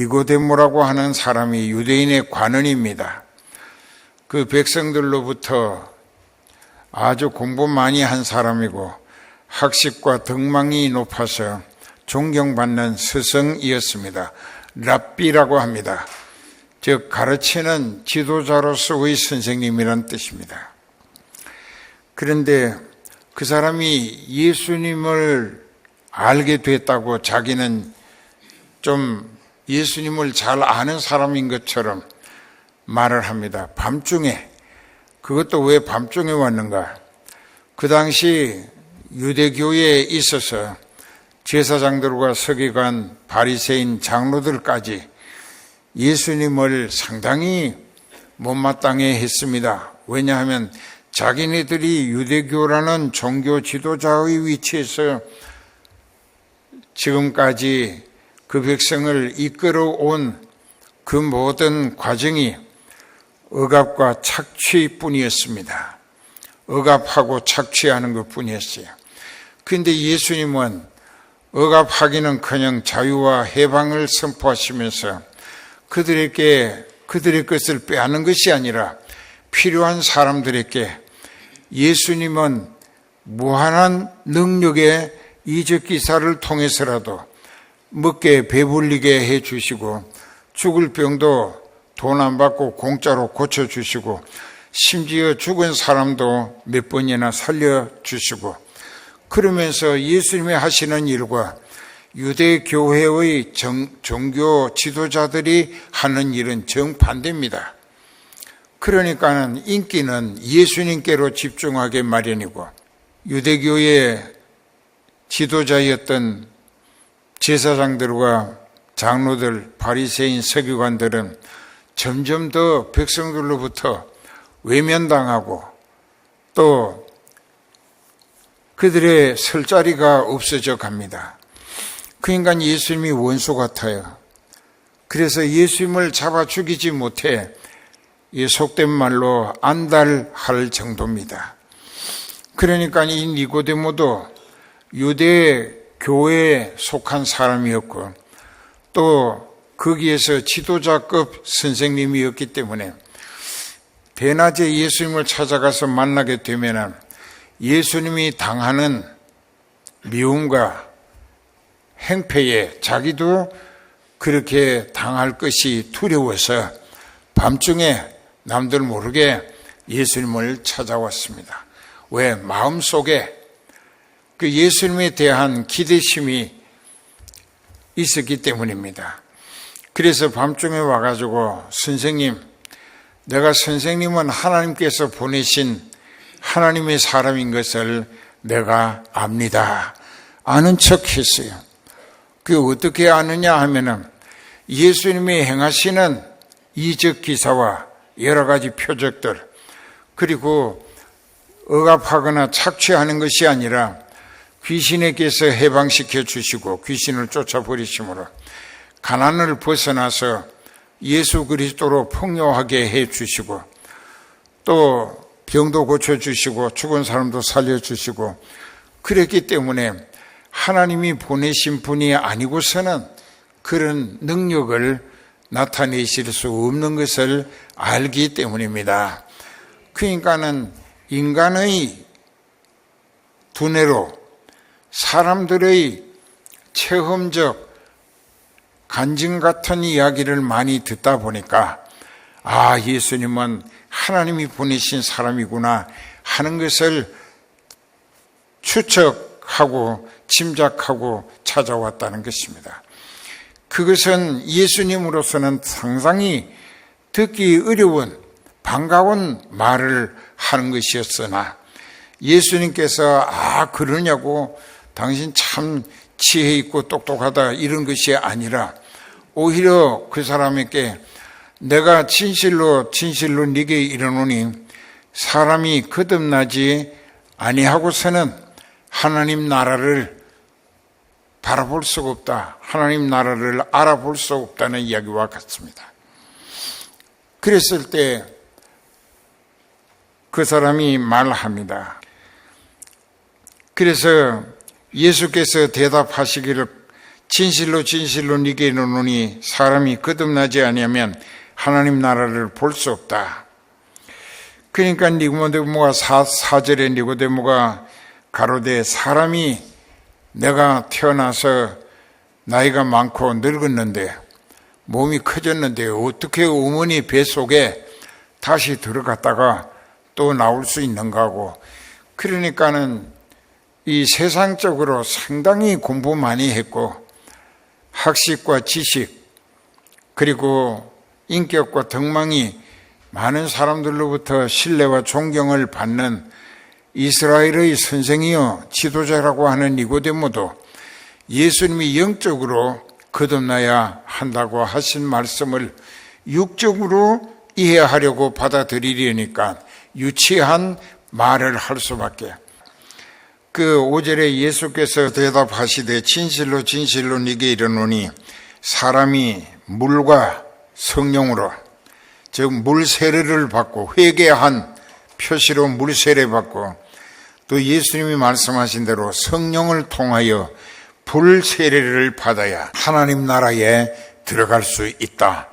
니고데모라고 하는 사람이 유대인의 관원입니다. 그 백성들로부터 아주 공부 많이 한 사람이고 학식과 덕망이 높아서 존경받는 스승이었습니다. 랍비라고 합니다. 즉 가르치는 지도자로서의 선생님이란 뜻입니다. 그런데 그 사람이 예수님을 알게 됐다고 자기는 좀 예수님을 잘 아는 사람인 것처럼 말을 합니다. 밤중에, 그것도 왜 밤중에 왔는가? 그 당시 유대교에 있어서 제사장들과 서기관, 바리새인, 장로들까지 예수님을 상당히 못마땅해 했습니다. 왜냐하면 자기네들이 유대교라는 종교 지도자의 위치에서 지금까지 그 백성을 이끌어온 그 모든 과정이 억압과 착취뿐이었습니다. 억압하고 착취하는 것뿐이었어요. 그런데 예수님은 억압하기는커녕 자유와 해방을 선포하시면서 그들의 것을 빼앗는 것이 아니라 필요한 사람들에게 예수님은 무한한 능력의 이적 기사를 통해서라도 먹게 배불리게 해주시고 죽을 병도 돈 안 받고 공짜로 고쳐주시고 심지어 죽은 사람도 몇 번이나 살려주시고 그러면서 예수님이 하시는 일과 유대교회의 종교 지도자들이 하는 일은 정반대입니다. 그러니까는 인기는 예수님께로 집중하게 마련이고 유대교의 지도자였던 제사장들과 장로들, 바리새인, 서기관들은 점점 더 백성들로부터 외면당하고 또 그들의 설 자리가 없어져 갑니다. 그러니까 예수님이 원수 같아요. 그래서 예수님을 잡아 죽이지 못해 속된 말로 안달할 정도입니다. 그러니까 이 니고데모도 유대 교회에 속한 사람이었고 또 거기에서 지도자급 선생님이었기 때문에 대낮에 예수님을 찾아가서 만나게 되면 예수님이 당하는 미움과 행패에 자기도 그렇게 당할 것이 두려워서 밤중에 남들 모르게 예수님을 찾아왔습니다. 왜? 마음속에 그 예수님에 대한 기대심이 있었기 때문입니다. 그래서 밤중에 와가지고 선생님, 내가 선생님은 하나님께서 보내신 하나님의 사람인 것을 내가 압니다. 아는 척 했어요. 그게 어떻게 아느냐 하면은 예수님이 행하시는 이적 기사와 여러 가지 표적들 그리고 억압하거나 착취하는 것이 아니라 귀신에게서 해방시켜 주시고 귀신을 쫓아버리심으로 가난을 벗어나서 예수 그리스도로 풍요하게 해 주시고 또 병도 고쳐주시고 죽은 사람도 살려주시고 그랬기 때문에 하나님이 보내신 분이 아니고서는 그런 능력을 나타내실 수 없는 것을 알기 때문입니다. 그러니까는 인간의 두뇌로 사람들의 체험적 간증 같은 이야기를 많이 듣다 보니까 예수님은 하나님이 보내신 사람이구나 하는 것을 추측하고 짐작하고 찾아왔다는 것입니다. 그것은 예수님으로서는 상당히 듣기 어려운 반가운 말을 하는 것이었으나 예수님께서 그러냐고 당신 참 지혜 있고 똑똑하다 이런 것이 아니라 오히려 그 사람에게 내가 진실로 네게 이르노니 사람이 거듭나지 아니하고서는 하나님 나라를 바라볼 수가 없다. 하나님 나라를 알아볼 수 없다는 이야기와 같습니다. 그랬을 때 그 사람이 말합니다. 그래서 예수께서 대답하시기를 진실로 진실로 네게 이르노니 사람이 거듭나지 아니하면 하나님 나라를 볼 수 없다. 그러니까 니고데모가 4절에 니고데모가 가로되 사람이 내가 태어나서 나이가 많고 늙었는데 몸이 커졌는데 어떻게 어머니 뱃속에 다시 들어갔다가 또 나올 수 있는가 하고, 그러니까는 이 세상적으로 상당히 공부 많이 했고 학식과 지식 그리고 인격과 덕망이 많은 사람들로부터 신뢰와 존경을 받는 이스라엘의 선생이요 지도자라고 하는 니고데모도 예수님이 영적으로 거듭나야 한다고 하신 말씀을 육적으로 이해하려고 받아들이려니까 유치한 말을 할 수밖에. 그 5절에 예수께서 대답하시되 진실로 진실로 네게 이르노니 사람이 물과 성령으로, 즉 물세례를 받고 회개한 표시로 물세례 받고 또 예수님이 말씀하신 대로 성령을 통하여 불세례를 받아야 하나님 나라에 들어갈 수 있다.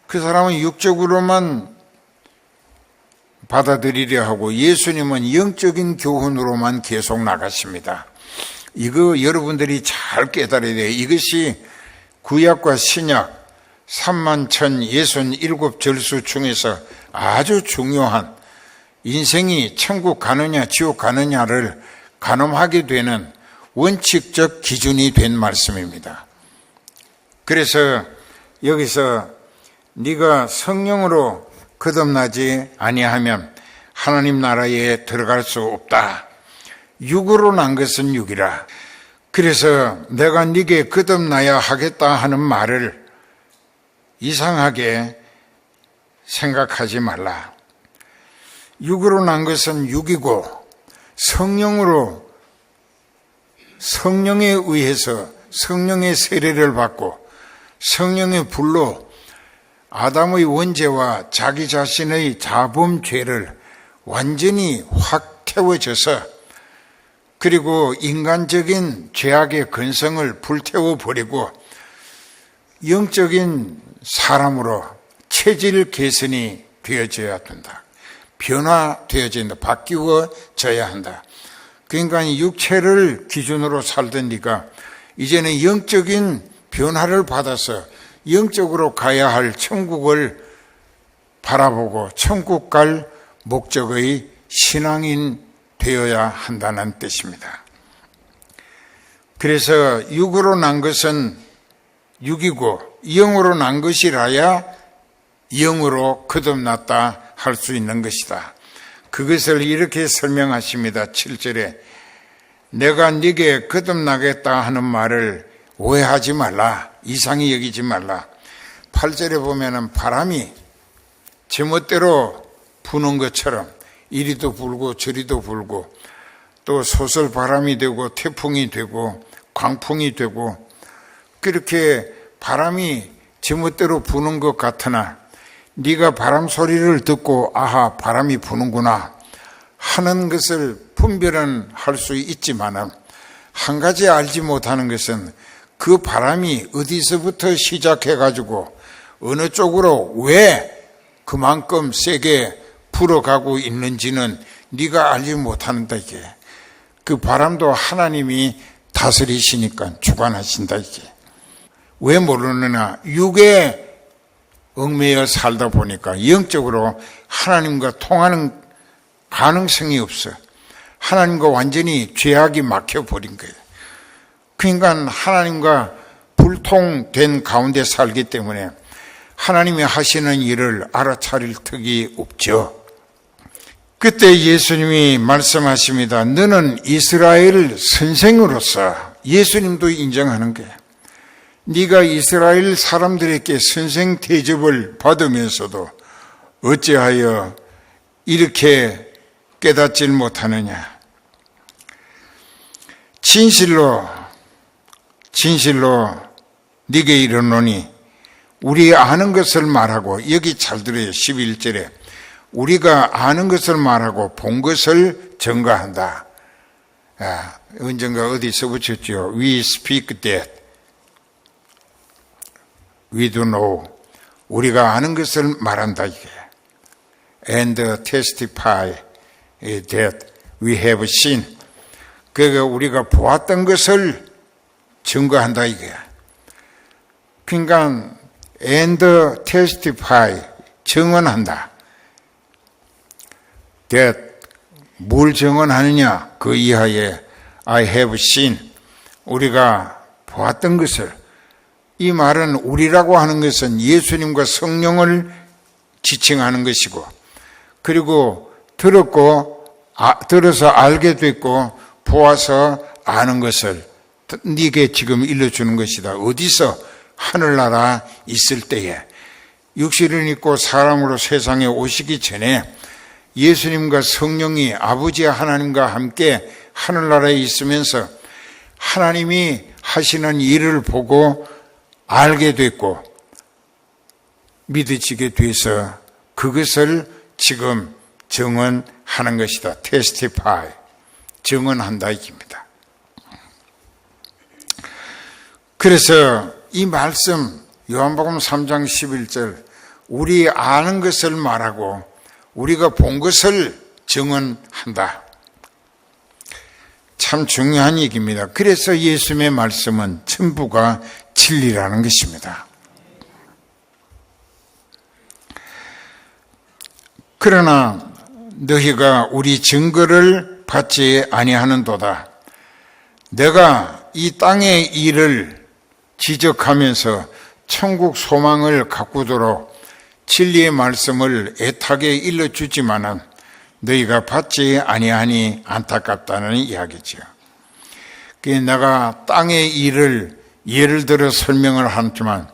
그 사람은 육적으로만 받아들이려 하고 예수님은 영적인 교훈으로만 계속 나가십니다. 이거 여러분들이 잘 깨달아야 돼요. 이것이 구약과 신약 31,067절수 중에서 아주 중요한, 인생이 천국 가느냐 지옥 가느냐를 가늠하게 되는 원칙적 기준이 된 말씀입니다. 그래서 여기서 네가 성령으로 거듭나지 아니하면 하나님 나라에 들어갈 수 없다. 육으로 난 것은 육이라. 그래서 내가 네게 거듭나야 하겠다 하는 말을 이상하게 생각하지 말라. 육으로 난 것은 육이고 성령에 의해서 성령의 세례를 받고 성령의 불로 아담의 원죄와 자기 자신의 자범죄를 완전히 확 태워져서, 그리고 인간적인 죄악의 근성을 불태워버리고 영적인 사람으로 체질 개선이 되어져야 된다. 변화되어져야 한다. 바뀌어져야 한다. 그러니까 육체를 기준으로 살던 네가 이제는 영적인 변화를 받아서 영적으로 가야 할 천국을 바라보고 천국 갈 목적의 신앙인 되어야 한다는 뜻입니다. 그래서 육으로 난 것은 육이고 영으로 난 것이라야 영으로 거듭났다 할 수 있는 것이다. 그것을 이렇게 설명하십니다. 7절에 내가 네게 거듭나겠다 하는 말을 오해하지 말라. 이상히 여기지 말라. 8절에 보면은 바람이 제멋대로 부는 것처럼 이리도 불고 저리도 불고 또 소설 바람이 되고 태풍이 되고 광풍이 되고 그렇게 바람이 제멋대로 부는 것 같으나 네가 바람 소리를 듣고 아하 바람이 부는구나 하는 것을 분별은 할 수 있지만 한 가지 알지 못하는 것은 그 바람이 어디서부터 시작해가지고 어느 쪽으로 왜 그만큼 세게 불어가고 있는지는 네가 알지 못한다. 이게 그 바람도 하나님이 다스리시니까 주관하신다. 이게 왜 모르느냐, 육에 얽매여 살다 보니까 영적으로 하나님과 통하는 가능성이 없어. 하나님과 완전히 죄악이 막혀버린 거예요. 그러니까 하나님과 불통된 가운데 살기 때문에 하나님이 하시는 일을 알아차릴 턱이 없죠. 그때 예수님이 말씀하십니다. 너는 이스라엘 선생으로서, 예수님도 인정하는 거예요. 네가 이스라엘 사람들에게 선생 대접을 받으면서도 어찌하여 이렇게 깨닫질 못하느냐. 진실로 네게 이르노니, 우리 아는 것을 말하고, 여기 잘 들어요. 11절에 우리가 아는 것을 말하고 본 것을 증거한다. 언젠가 어디서 붙였죠. We speak that we do know. 우리가 아는 것을 말한다 이게. And testify that we have seen. 그러니까 우리가 보았던 것을 증거한다 이게. 그러니까 and testify 증언한다. that 뭘 증언하느냐? 그 이하에 I have seen 우리가 보았던 것을. 이 말은 우리라고 하는 것은 예수님과 성령을 지칭하는 것이고, 그리고 들어서 알게 됐고 보아서 아는 것을 네게 지금 일러주는 것이다. 어디서? 하늘나라 있을 때에, 육신을 입고 사람으로 세상에 오시기 전에 예수님과 성령이 아버지 하나님과 함께 하늘나라에 있으면서 하나님이 하시는 일을 보고 알게 됐고 믿어지게 돼서 그것을 지금 증언하는 것이다. testify, 증언한다 이깁니다. 그래서 이 말씀 요한복음 3장 11절 우리 아는 것을 말하고 우리가 본 것을 증언한다. 참 중요한 얘기입니다. 그래서 예수님의 말씀은 전부가 진리라는 것입니다. 그러나 너희가 우리 증거를 받지 아니하는도다. 내가 이 땅의 일을 지적하면서 천국 소망을 가꾸도록 진리의 말씀을 애타게 일러주지만은 너희가 받지 아니하니 안타깝다는 이야기죠. 내가 땅의 일을 예를 들어 설명을 하지만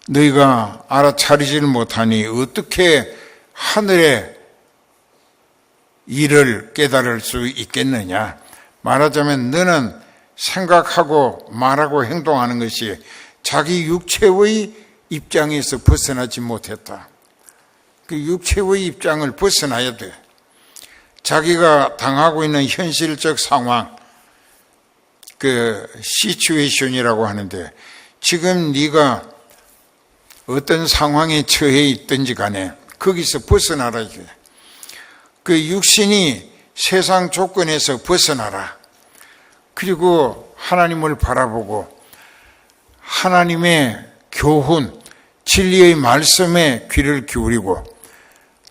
너희가 알아차리지를 못하니 어떻게 하늘의 일을 깨달을 수 있겠느냐. 말하자면 너는 생각하고 말하고 행동하는 것이 자기 육체의 입장에서 벗어나지 못했다. 그 육체의 입장을 벗어나야 돼. 자기가 당하고 있는 현실적 상황, 그 시츄에이션이라고 하는데 지금 네가 어떤 상황에 처해 있든지 간에 거기서 벗어나라 이게. 그 육신이 세상 조건에서 벗어나라. 그리고 하나님을 바라보고 하나님의 교훈, 진리의 말씀에 귀를 기울이고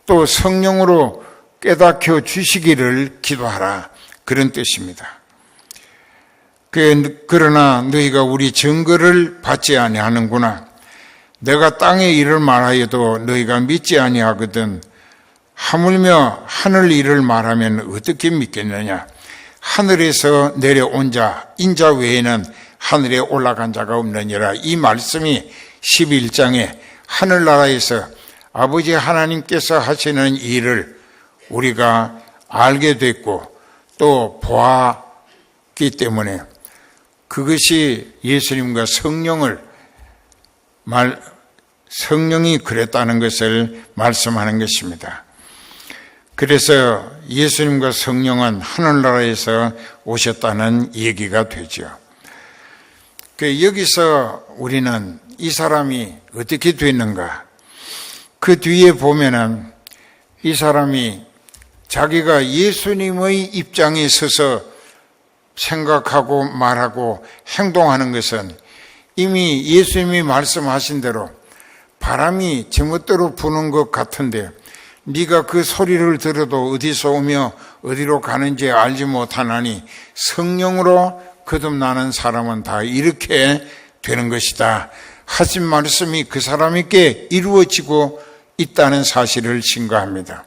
또 성령으로 깨닫게 주시기를 기도하라. 그런 뜻입니다. 그러나 너희가 우리 증거를 받지 아니하는구나. 내가 땅의 일을 말하여도 너희가 믿지 아니하거든. 하물며 하늘 일을 말하면 어떻게 믿겠느냐. 하늘에서 내려온 자, 인자 외에는 하늘에 올라간 자가 없느니라. 이 말씀이 11장에 하늘나라에서 아버지 하나님께서 하시는 일을 우리가 알게 됐고 또 보았기 때문에 그것이 예수님과 성령이 그랬다는 것을 말씀하는 것입니다. 그래서 예수님과 성령은 하늘나라에서 오셨다는 얘기가 되죠. 여기서 우리는 이 사람이 어떻게 됐는가? 그 뒤에 보면은 이 사람이 자기가 예수님의 입장에 서서 생각하고 말하고 행동하는 것은 이미 예수님이 말씀하신 대로 바람이 제멋대로 부는 것 같은데 네가 그 소리를 들어도 어디서 오며 어디로 가는지 알지 못하나니 성령으로 거듭나는 사람은 다 이렇게 되는 것이다. 하신 말씀이 그 사람에게 이루어지고 있다는 사실을 증거합니다.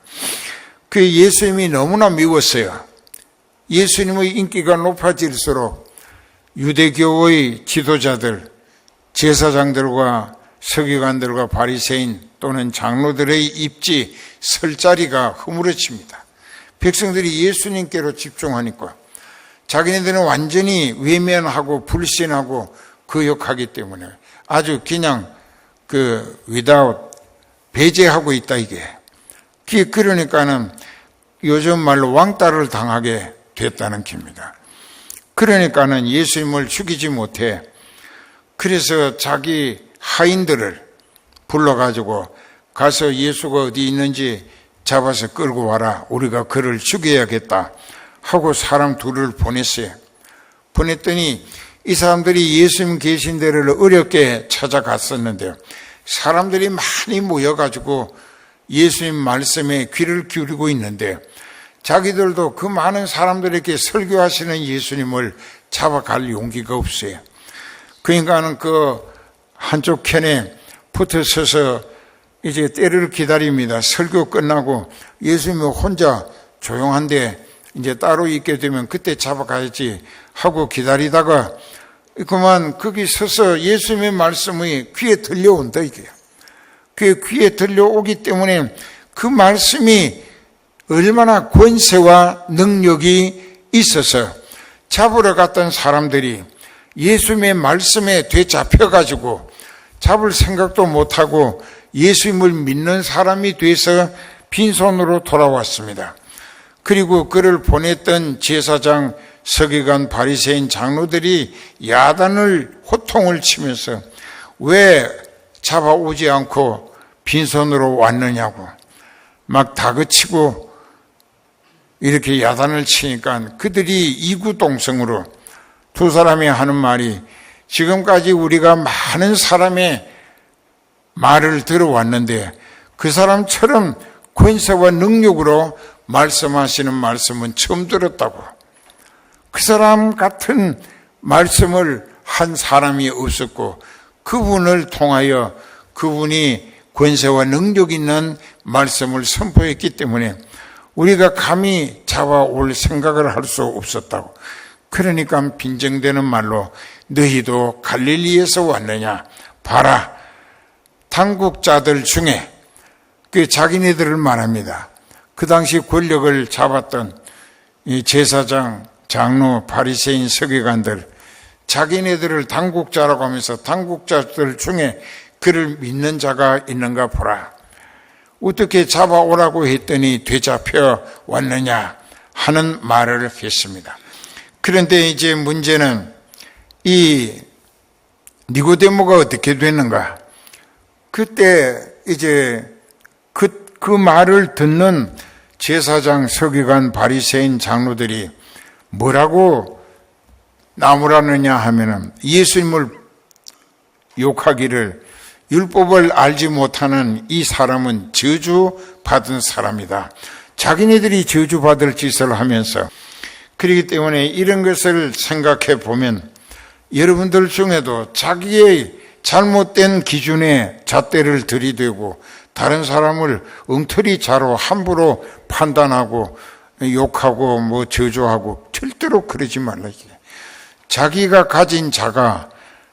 그 예수님이 너무나 미웠어요. 예수님의 인기가 높아질수록 유대교의 지도자들, 제사장들과 서기관들과 바리새인 또는 장로들의 입지 설 자리가 허물어집니다. 백성들이 예수님께로 집중하니까 자기네들은 완전히 외면하고 불신하고 거역하기 때문에 아주 그냥 without 배제하고 있다 이게. 그러니까는 요즘 말로 왕따를 당하게 됐다는 겁니다. 그러니까는 예수님을 죽이지 못해. 그래서 자기 하인들을 불러가지고 가서 예수가 어디 있는지 잡아서 끌고 와라. 우리가 그를 죽여야겠다 하고 사람 둘을 보냈어요. 보냈더니 이 사람들이 예수님 계신 데를 어렵게 찾아갔었는데요. 사람들이 많이 모여가지고 예수님 말씀에 귀를 기울이고 있는데 자기들도 그 많은 사람들에게 설교하시는 예수님을 잡아갈 용기가 없어요. 그러니까는 그 한쪽 편에 붙어 서서 이제 때를 기다립니다. 설교 끝나고 예수님이 혼자 조용한데 이제 따로 있게 되면 그때 잡아가야지 하고 기다리다가 그만 거기 서서 예수님의 말씀이 귀에 들려온다 이게요. 그 귀에 들려오기 때문에 그 말씀이 얼마나 권세와 능력이 있어서 잡으러 갔던 사람들이 예수님의 말씀에 되잡혀가지고 잡을 생각도 못하고 예수님을 믿는 사람이 돼서 빈손으로 돌아왔습니다. 그리고 그를 보냈던 제사장, 서기관, 바리새인, 장로들이 야단을 호통을 치면서 왜 잡아오지 않고 빈손으로 왔느냐고 막 다그치고 이렇게 야단을 치니까 그들이 이구동성으로 두 사람이 하는 말이 지금까지 우리가 많은 사람의 말을 들어왔는데 그 사람처럼 권세와 능력으로 말씀하시는 말씀은 처음 들었다고. 그 사람 같은 말씀을 한 사람이 없었고 그분을 통하여 그분이 권세와 능력 있는 말씀을 선포했기 때문에 우리가 감히 잡아올 생각을 할 수 없었다고. 그러니까 빈정되는 말로 너희도 갈릴리에서 왔느냐? 봐라. 당국자들 중에 그 자기네들을 말합니다. 그 당시 권력을 잡았던 이 제사장, 장로, 바리새인, 서기관들 자기네들을 당국자라고 하면서 당국자들 중에 그를 믿는 자가 있는가 보라. 어떻게 잡아오라고 했더니 되잡혀 왔느냐 하는 말을 했습니다. 그런데 이제 문제는 이 니고데모가 어떻게 됐는가? 그때 이제 그 말을 듣는 제사장, 서기관, 바리새인, 장로들이 뭐라고 나무라느냐 하면은 예수님을 욕하기를 율법을 알지 못하는 이 사람은 저주받은 사람이다. 자기네들이 저주받을 짓을 하면서 그렇기 때문에 이런 것을 생각해 보면 여러분들 중에도 자기의 잘못된 기준에 잣대를 들이대고 다른 사람을 엉터리 자로 함부로 판단하고 욕하고 뭐 저주하고 절대로 그러지 말라. 자기가 가진 자가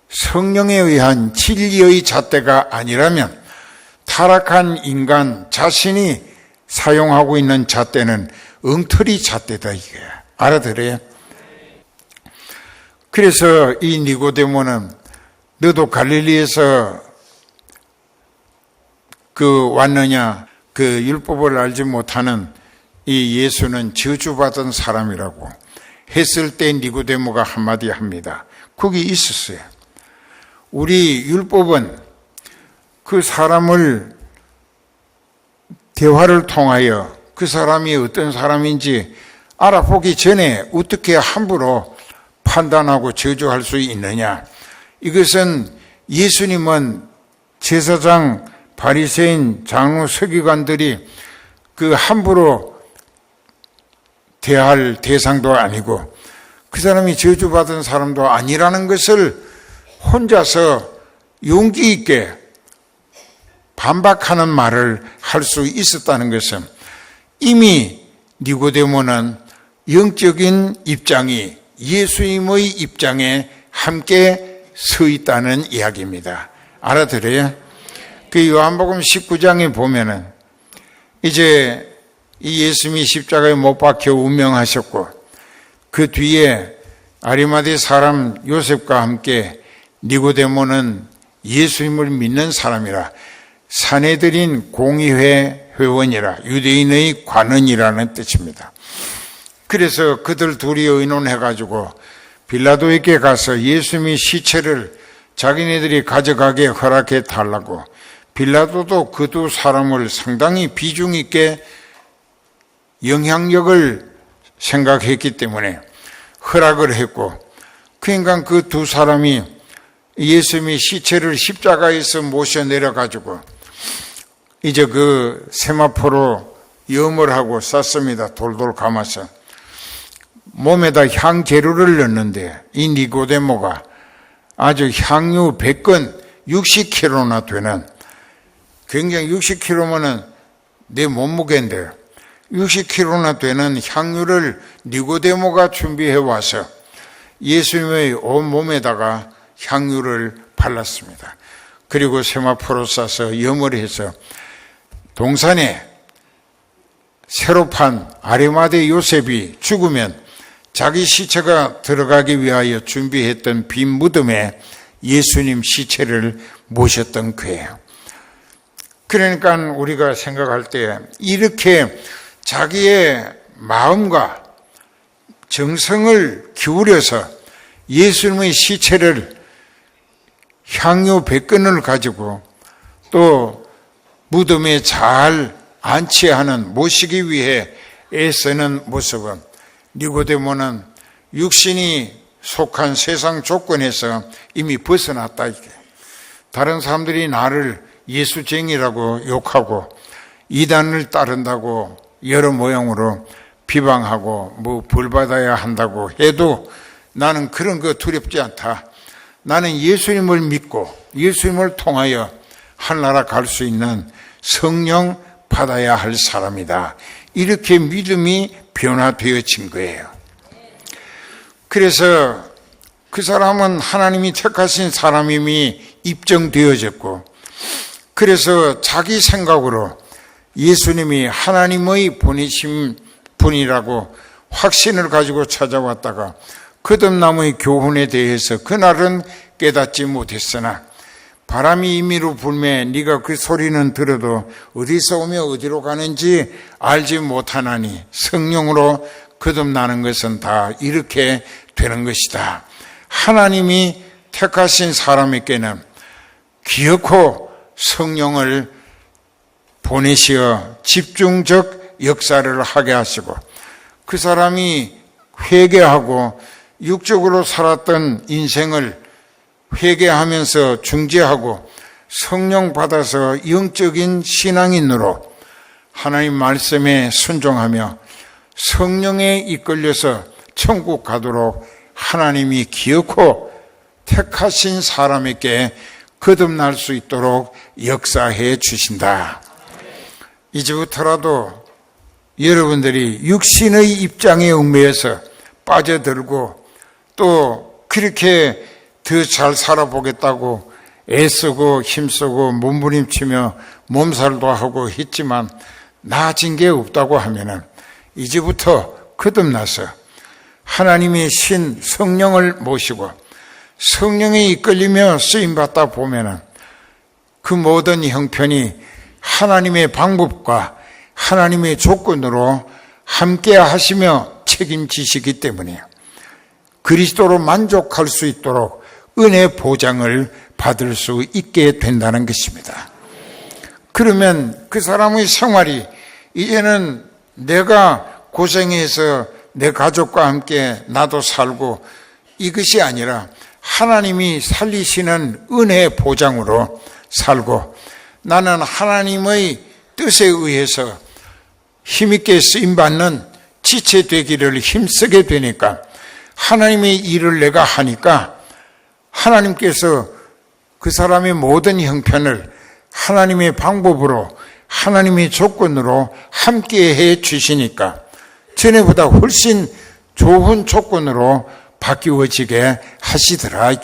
성령에 의한 진리의 잣대가 아니라면 타락한 인간 자신이 사용하고 있는 잣대는 엉터리 잣대다 이게. 알아들어요? 그래서 이 니고데모는 너도 갈릴리에서 왔느냐? 율법을 알지 못하는 이 예수는 저주받은 사람이라고 했을 때 니고데모가 한마디 합니다. 거기 있었어요. 우리 율법은 그 사람을 대화를 통하여 그 사람이 어떤 사람인지 알아보기 전에 어떻게 함부로 판단하고 저주할 수 있느냐. 이것은 예수님은 제사장, 바리새인, 장로, 서기관들이 함부로 대할 대상도 아니고 그 사람이 저주받은 사람도 아니라는 것을 혼자서 용기 있게 반박하는 말을 할 수 있었다는 것은 이미 니고데모는 영적인 입장이 예수님의 입장에 함께 서 있다는 이야기입니다. 알아들어요? 요한복음 19장에 보면은 이제 이 예수님이 십자가에 못 박혀 운명하셨고 그 뒤에 아리마대 사람 요셉과 함께 니고데모는 예수님을 믿는 사람이라 사내들인 공의회 회원이라 유대인의 관원이라는 뜻입니다. 그래서 그들 둘이 의논해가지고 빌라도에게 가서 예수님이 시체를 자기네들이 가져가게 허락해 달라고 빌라도도 그 두 사람을 상당히 비중 있게 영향력을 생각했기 때문에 허락을 했고, 그러니까 그 두 사람이 예수님의 시체를 십자가에서 모셔 내려가지고 이제 그 세마포로 염을 하고 쌌습니다. 돌돌 감아서 몸에다 향재료를 넣는데, 이 니고데모가 아주 향유 100건 60kg나 되는, 굉장히 60kg면은 내 몸무게인데 60kg나 되는 향유를 니고데모가 준비해 와서 예수님의 온몸에다가 향유를 발랐습니다. 그리고 세마포로 싸서 염을 해서 동산에 새로 판 아리마대 요셉이 죽으면 자기 시체가 들어가기 위하여 준비했던 빈 무덤에 예수님 시체를 모셨던 거예요. 그러니까 우리가 생각할 때 이렇게 자기의 마음과 정성을 기울여서 예수님의 시체를 향유 100건을 가지고 또 무덤에 잘 안치하는, 모시기 위해 애쓰는 모습은 니고데모는 육신이 속한 세상 조건에서 이미 벗어났다. 이게. 다른 사람들이 나를 예수쟁이라고 욕하고 이단을 따른다고 여러 모양으로 비방하고 뭐 벌받아야 한다고 해도 나는 그런 거 두렵지 않다. 나는 예수님을 믿고 예수님을 통하여 하늘나라 갈 수 있는 성령 받아야 할 사람이다. 이렇게 믿음이 변화되어진 거예요. 그래서 그 사람은 하나님이 택하신 사람임이 입증되어졌고, 그래서 자기 생각으로 예수님이 하나님의 보내신 분이라고 확신을 가지고 찾아왔다가 거듭남의 교훈에 대해서 그날은 깨닫지 못했으나 바람이 임의로 불매 네가 그 소리는 들어도 어디서 오며 어디로 가는지 알지 못하나니 성령으로 거듭나는 것은 다 이렇게 되는 것이다. 하나님이 택하신 사람에게는 기어코 성령을 보내시어 집중적 역사를 하게 하시고, 그 사람이 회개하고 육적으로 살았던 인생을 회개하면서 중재하고 성령 받아서 영적인 신앙인으로 하나님 말씀에 순종하며 성령에 이끌려서 천국 가도록 하나님이 기어코 택하신 사람에게 거듭날 수 있도록 역사해 주신다. 이제부터라도 여러분들이 육신의 입장에 얽매여서 빠져들고 또 그렇게 더 잘 살아보겠다고 애쓰고 힘쓰고 몸부림치며 몸살도 하고 했지만 나아진 게 없다고 하면은 이제부터 거듭나서 하나님의 신 성령을 모시고 성령에 이끌리며 쓰임받다 보면은 그 모든 형편이 하나님의 방법과 하나님의 조건으로 함께 하시며 책임지시기 때문에 그리스도로 만족할 수 있도록 은혜 보장을 받을 수 있게 된다는 것입니다. 그러면 그 사람의 생활이 이제는 내가 고생해서 내 가족과 함께 나도 살고 이것이 아니라 하나님이 살리시는 은혜 보장으로 살고 나는 하나님의 뜻에 의해서 힘있게 쓰임받는 지체 되기를 힘쓰게 되니까 하나님의 일을 내가 하니까 하나님께서 그 사람의 모든 형편을 하나님의 방법으로 하나님의 조건으로 함께 해 주시니까 전에보다 훨씬 좋은 조건으로 바뀌어지게 하시더라.